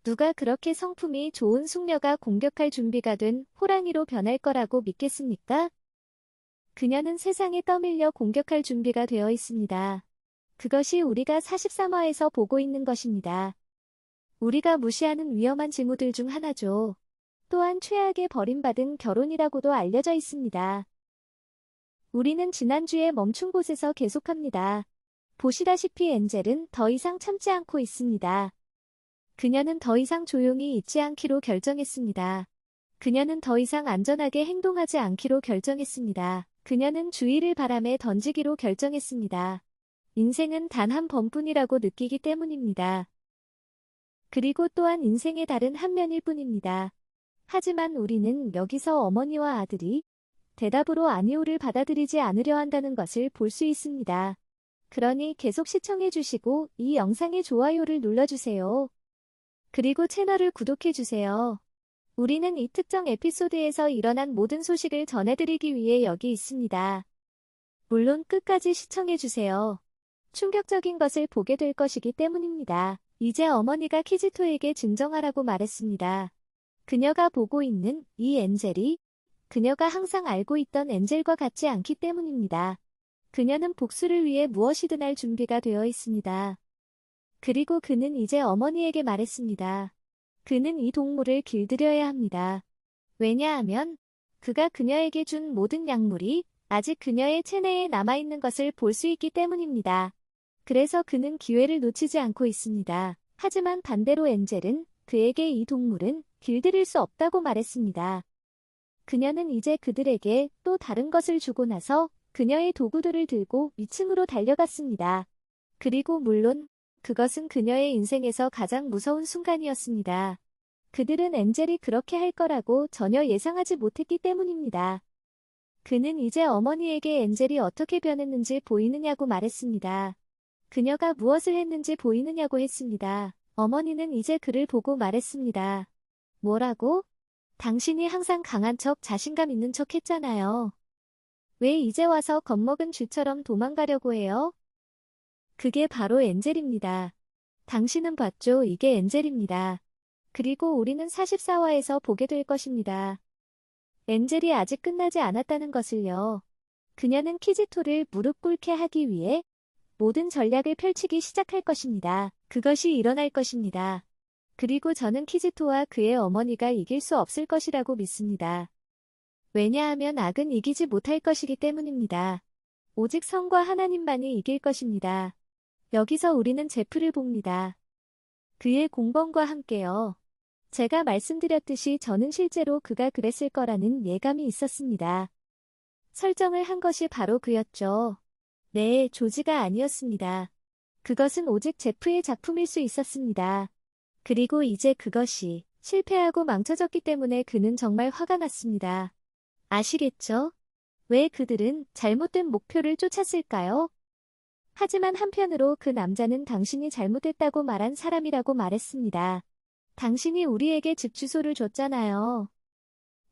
누가 그렇게 성품이 좋은 숙녀가 공격할 준비가 된 호랑이로 변할 거라고 믿겠습니까? 그녀는 세상에 떠밀려 공격할 준비가 되어 있습니다. 그것이 우리가 43화에서 보고 있는 것입니다. 우리가 무시하는 위험한 징후들 중 하나죠. 또한 최악의 버림받은 결혼이라고도 알려져 있습니다. 우리는 지난주에 멈춘 곳에서 계속합니다. 보시다시피 엔젤은 더 이상 참지 않고 있습니다. 그녀는 더 이상 조용히 있지 않기로 결정했습니다. 그녀는 더 이상 안전하게 행동하지 않기로 결정했습니다. 그녀는 주의를 바람에 던지기로 결정했습니다. 인생은 단 한 번뿐이라고 느끼기 때문입니다. 그리고 또한 인생의 다른 한 면일 뿐입니다. 하지만 우리는 여기서 어머니와 아들이 대답으로 아니오를 받아들이지 않으려 한다는 것을 볼 수 있습니다. 그러니 계속 시청해주시고 이 영상에 좋아요를 눌러주세요. 그리고 채널을 구독해주세요. 우리는 이 특정 에피소드에서 일어난 모든 소식을 전해드리기 위해 여기 있습니다. 물론 끝까지 시청해주세요. 충격적인 것을 보게 될 것이기 때문입니다. 이제 어머니가 키지토에게 진정하라고 말했습니다. 그녀가 보고 있는 이 엔젤이 그녀가 항상 알고 있던 엔젤과 같지 않기 때문입니다. 그녀는 복수를 위해 무엇이든 할 준비가 되어 있습니다. 그리고 그는 이제 어머니에게 말했습니다. 그는 이 동물을 길들여야 합니다. 왜냐하면 그가 그녀에게 준 모든 약물이 아직 그녀의 체내에 남아있는 것을 볼 수 있기 때문입니다. 그래서 그는 기회를 놓치지 않고 있습니다. 하지만 반대로 엔젤은 그에게 이 동물은 길들일 수 없다고 말했습니다. 그녀는 이제 그들에게 또 다른 것을 주고 나서 그녀의 도구들을 들고 위층으로 달려갔습니다. 그리고 물론 그것은 그녀의 인생에서 가장 무서운 순간이었습니다. 그들은 엔젤이 그렇게 할 거라고 전혀 예상하지 못했기 때문입니다. 그는 이제 어머니에게 엔젤이 어떻게 변했는지 보이느냐고 말했습니다. 그녀가 무엇을 했는지 보이느냐고 했습니다. 어머니는 이제 그를 보고 말했습니다. 뭐라고? 당신이 항상 강한 척 자신감 있는 척 했잖아요. 왜 이제 와서 겁먹은 쥐처럼 도망가려고 해요? 그게 바로 엔젤입니다. 당신은 봤죠? 이게 엔젤입니다. 그리고 우리는 44화에서 보게 될 것입니다. 엔젤이 아직 끝나지 않았다는 것을요. 그녀는 키지토를 무릎 꿇게 하기 위해 모든 전략을 펼치기 시작할 것입니다. 그것이 일어날 것입니다. 그리고 저는 키지토와 그의 어머니가 이길 수 없을 것이라고 믿습니다. 왜냐하면 악은 이기지 못할 것이기 때문입니다. 오직 성과 하나님만이 이길 것입니다. 여기서 우리는 제프를 봅니다. 그의 공범과 함께요. 제가 말씀드렸듯이 저는 실제로 그가 그랬을 거라는 예감이 있었습니다. 설정을 한 것이 바로 그였죠. 네, 조지가 아니었습니다. 그것은 오직 제프의 작품일 수 있었습니다. 그리고 이제 그것이 실패하고 망쳐졌기 때문에 그는 정말 화가 났습니다. 아시겠죠? 왜 그들은 잘못된 목표를 쫓았을까요? 하지만 한편으로 그 남자는 당신이 잘못했다고 말한 사람이라고 말했습니다. 당신이 우리에게 집 주소를 줬잖아요.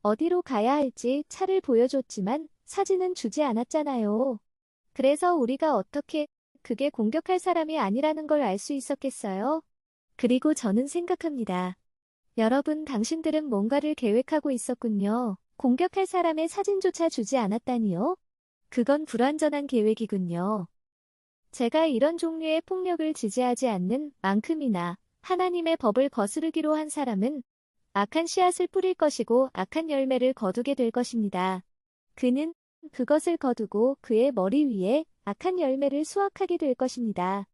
어디로 가야 할지 차를 보여줬지만 사진은 주지 않았잖아요. 그래서 우리가 어떻게 그게 공격할 사람이 아니라는 걸 알 수 있었겠어요? 그리고 저는 생각합니다. 여러분, 당신들은 뭔가를 계획하고 있었군요. 공격할 사람의 사진조차 주지 않았다니요? 그건 불완전한 계획이군요. 제가 이런 종류의 폭력을 지지하지 않는 만큼이나 하나님의 법을 거스르기로 한 사람은 악한 씨앗을 뿌릴 것이고 악한 열매를 거두게 될 것입니다. 그는 그것을 거두고 그의 머리 위에 악한 열매를 수확하게 될 것입니다.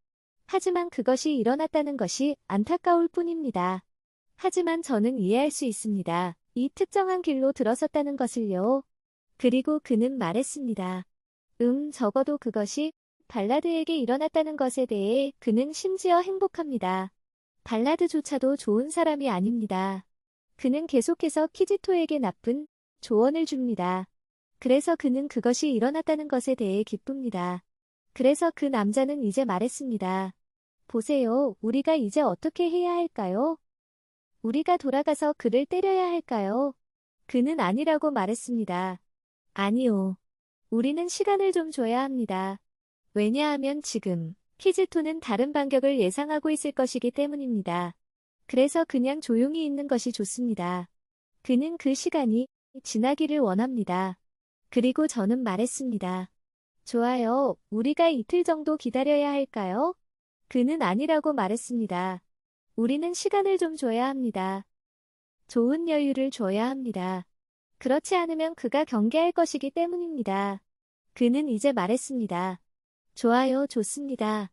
하지만 그것이 일어났다는 것이 안타까울 뿐입니다. 하지만 저는 이해할 수 있습니다. 이 특정한 길로 들어섰다는 것을요. 그리고 그는 말했습니다. 적어도 그것이 발라드에게 일어났다는 것에 대해 그는 심지어 행복합니다. 발라드조차도 좋은 사람이 아닙니다. 그는 계속해서 키지토에게 나쁜 조언을 줍니다. 그래서 그는 그것이 일어났다는 것에 대해 기쁩니다. 그래서 그 남자는 이제 말했습니다. 보세요, 우리가 이제 어떻게 해야 할까요? 우리가 돌아가서 그를 때려야 할까요? 그는 아니라고 말했습니다. 아니요. 우리는 시간을 좀 줘야 합니다. 왜냐하면 지금 키지토는 다른 반격을 예상하고 있을 것이기 때문입니다. 그래서 그냥 조용히 있는 것이 좋습니다. 그는 그 시간이 지나기를 원합니다. 그리고 저는 말했습니다. 좋아요. 우리가 이틀 정도 기다려야 할까요? 그는 아니라고 말했습니다. 우리는 시간을 좀 줘야 합니다. 좋은 여유를 줘야 합니다. 그렇지 않으면 그가 경계할 것이기 때문입니다. 그는 이제 말했습니다. 좋아요, 좋습니다.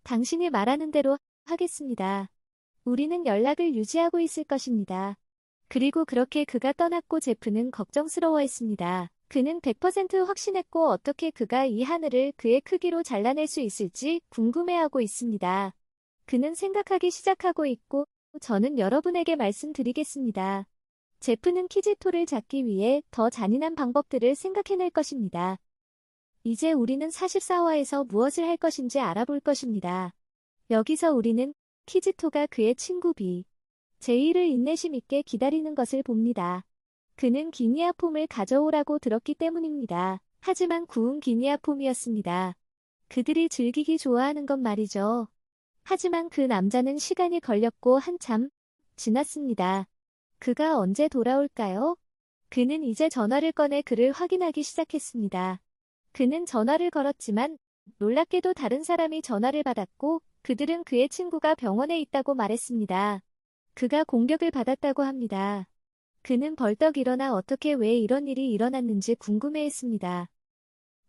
당신이 말하는 대로 하겠습니다. 우리는 연락을 유지하고 있을 것입니다. 그리고 그렇게 그가 떠났고 제프는 걱정스러워했습니다. 그는 100% 확신했고 어떻게 그가 이 하늘을 그의 크기로 잘라낼 수 있을지 궁금해하고 있습니다. 그는 생각하기 시작하고 있고 저는 여러분에게 말씀드리겠습니다. 제프는 키지토를 잡기 위해 더 잔인한 방법들을 생각해낼 것입니다. 이제 우리는 44화에서 무엇을 할 것인지 알아볼 것입니다. 여기서 우리는 키지토가 그의 친구 제이를 인내심 있게 기다리는 것을 봅니다. 그는 기니아폼을 가져오라고 들었기 때문입니다. 하지만 구운 기니아폼이었습니다. 그들이 즐기기 좋아하는 것 말이죠. 하지만 그 남자는 시간이 걸렸고 한참 지났습니다. 그가 언제 돌아올까요? 그는 이제 전화를 꺼내 그를 확인하기 시작했습니다. 그는 전화를 걸었지만 놀랍게도 다른 사람이 전화를 받았고 그들은 그의 친구가 병원에 있다고 말했습니다. 그가 공격을 받았다고 합니다. 그는 벌떡 일어나 어떻게 왜 이런 일이 일어났는지 궁금해했습니다.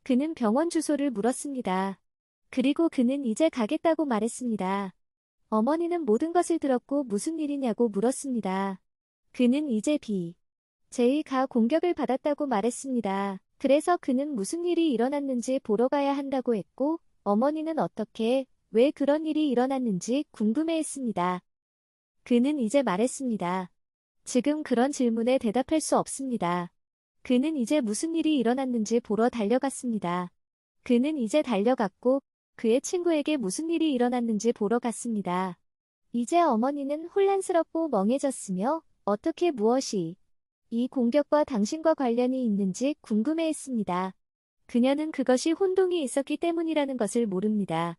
그는 병원 주소를 물었습니다. 그리고 그는 이제 가겠다고 말했습니다. 어머니는 모든 것을 들었고 무슨 일이냐고 물었습니다. 그는 이제 제이가 공격을 받았다고 말했습니다. 그래서 그는 무슨 일이 일어났는지 보러 가야 한다고 했고 어머니는 어떻게, 왜 그런 일이 일어났는지 궁금해했습니다. 그는 이제 말했습니다. 지금 그런 질문에 대답할 수 없습니다. 그는 이제 무슨 일이 일어났는지 보러 달려갔습니다. 그는 이제 달려갔고 그의 친구에게 무슨 일이 일어났는지 보러 갔습니다. 이제 어머니는 혼란스럽고 멍해졌으며 어떻게 무엇이 이 공격과 당신과 관련이 있는지 궁금해했습니다. 그녀는 그것이 혼동이 있었기 때문이라는 것을 모릅니다.